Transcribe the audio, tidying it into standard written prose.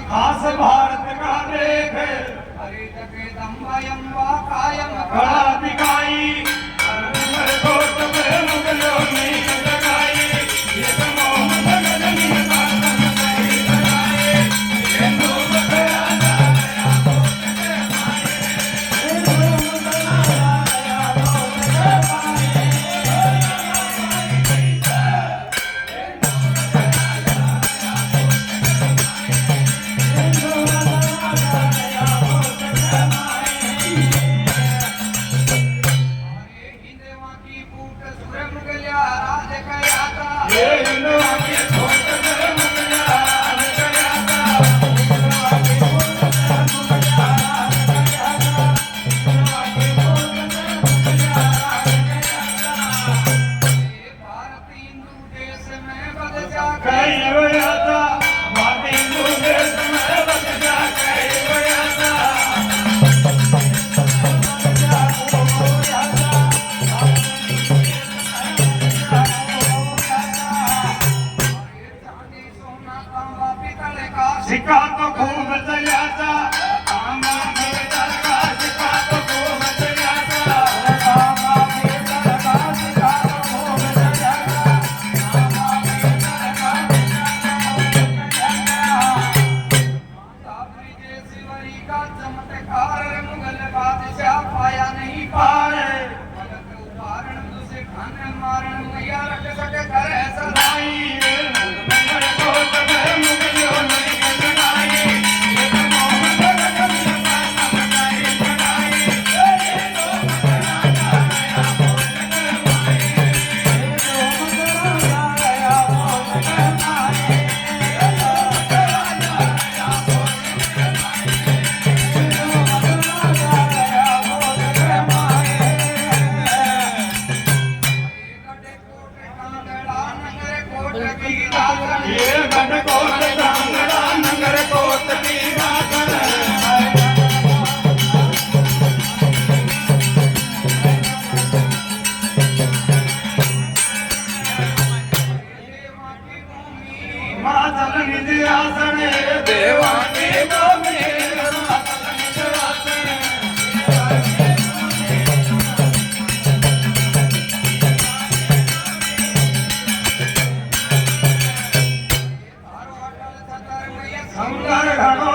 आस भारत का देख हरे जगे दम्बयम्बा कायम खड़ा दिखाई कोट में मुगलों ने लगाई ये तो मोहम्मद गजनी का तन लगाए ये नूर पे आजा या कोट के माए ये नूर पे आजा या कोट के माए सिक्का तो खूब चलाता कामा बेटा का सिक्का तो खूब चलाता कामा बेटा का सिक्का तो खूब चलाता कामा बेटा का साबरी जैसी वरी का चमत्कार मुगल बादशाह पाया नहीं पाए भगत उदाहरण तुझे खाने मारण मैया रख सके कर ऐसा नहीं मेरे को तो मुगलों ने लगाई ये तो मोहम्मद गजनी का तन लगाई ये तो मदना आया कोट के माए ये तो मदना आया कोट के माए ये तो मदना आया कोट के माए ये तो मदना आया कोट के माए ये गढ़ कोट कांगड़ा नगर कोट की राखन मातल निधि आसन देवा की भूमि मातल निधि आसन संगर घणो